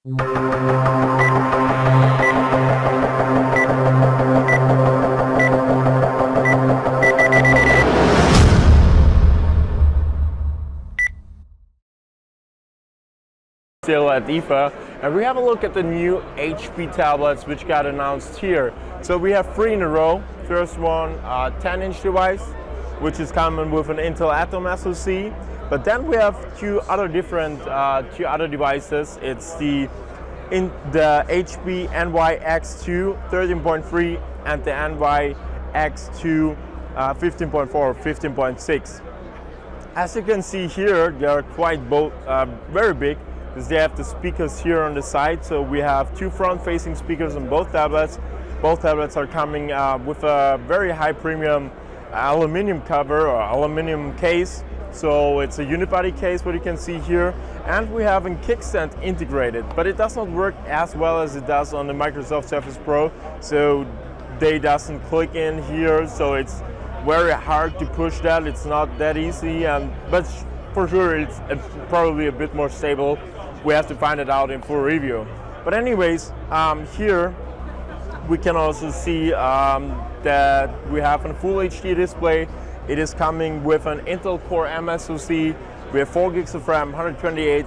Still at IFA, and we have a look at the new HP tablets which got announced here. So we have 3 in a row. First one, 10-inch device, which is coming with an Intel Atom SoC. But then we have two other devices. It's the HP NYX2 13.3 and the NYX2 15.4 or 15.6. As you can see here, they are quite both very big. They have the speakers here on the side, so we have 2 front-facing speakers on both tablets. Both tablets are coming with a very high premium aluminum cover or aluminum case, so it's a unibody case, what you can see here. And we have a kickstand integrated, but it does not work as well as it does on the Microsoft Surface Pro, so they doesn't click in here, so it's very hard to push that. It's not that easy, but for sure it's probably a bit more stable. We have to find it out in full review. But anyways, here we can also see that we have a full HD display. It is coming with an Intel Core M SoC. We have 4 gigs of RAM, 128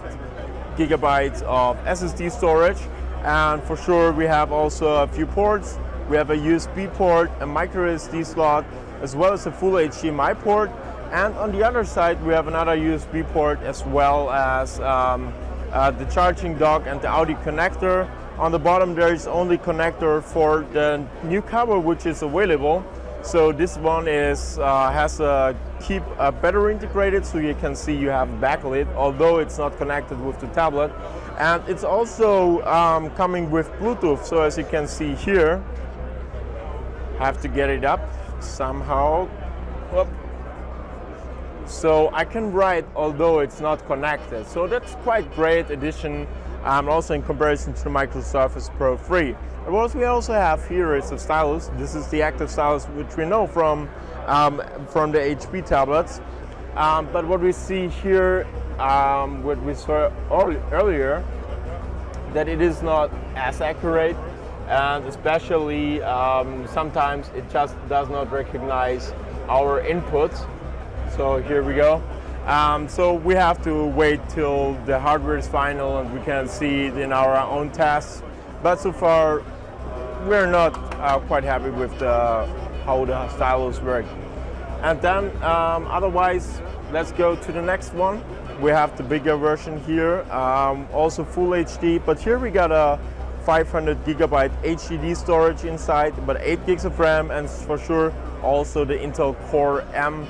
gigabytes of SSD storage, and for sure we have also a few ports. We have a USB port, a micro SD slot, as well as a full HDMI port. And on the other side we have another USB port, as well as the charging dock and the audio connector. On the bottom there is only connector for the new cover which is available. So this one is has a battery integrated, so you can see you have backlit, although it's not connected with the tablet. And it's also coming with Bluetooth, so as you can see here, have to get it up somehow. Whoop. So I can write although it's not connected, so that's quite great addition, also in comparison to the Microsoft Surface Pro 3. And what we also have here is a stylus. This is the active stylus which we know from the HP tablets. But what we see here, what we saw earlier, that it is not as accurate, and especially sometimes it just does not recognize our inputs. So here we go. So we have to wait till the hardware is final and we can see it in our own tests. But so far, we're not quite happy with how the stylus work. And then otherwise, let's go to the next one. We have the bigger version here, also full HD, but here we got a 500 gigabyte HDD storage inside, but 8 gigs of RAM, and for sure also the Intel Core M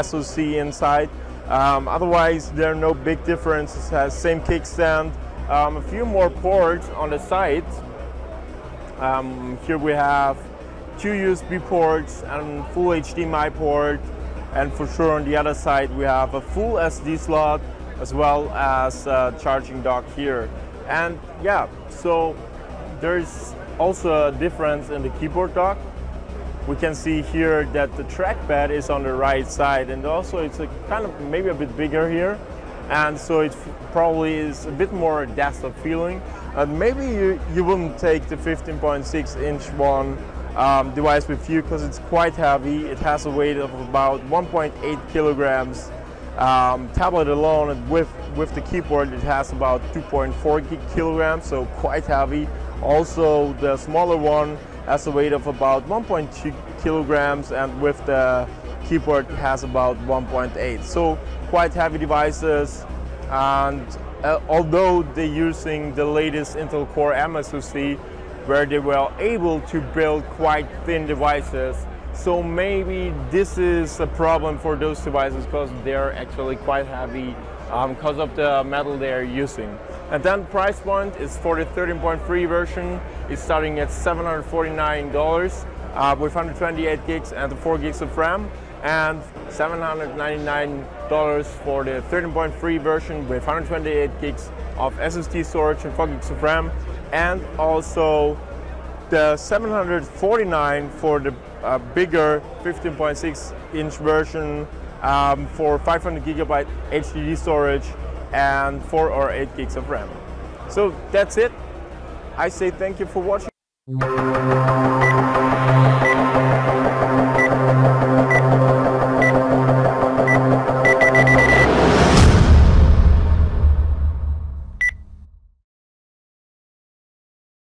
SoC inside. Otherwise, there are no big differences. It has same kickstand, a few more ports on the side. Here we have 2 USB ports and full HDMI port, and for sure on the other side we have a full SD slot as well as a charging dock here. And yeah, so there's also a difference in the keyboard dock. We can see here that the trackpad is on the right side, and also it's a kind of maybe a bit bigger here, and so it probably is a bit more desktop feeling. Maybe you wouldn't take the 15.6-inch one device with you because it's quite heavy. It has a weight of about 1.8 kilograms. Tablet alone, and with the keyboard, it has about 2.4 kilograms, so quite heavy. Also, the smaller one has a weight of about 1.2 kilograms, and with the keyboard it has about 1.8. So quite heavy devices, and although they're using the latest Intel Core M SoC, where they were able to build quite thin devices, so maybe this is a problem for those devices because they're actually quite heavy because of the metal they're using. And then price point is for the 13.3 version, it's starting at $749 with 128 gigs and 4 gigs of RAM, and $799 for the 13.3 version with 128 gigs of SSD storage and 4 gigs of RAM, and also the $749 for the bigger 15.6-inch version for 500 gigabyte HDD storage and 4 or 8 gigs of RAM. So that's it. I say thank you for watching.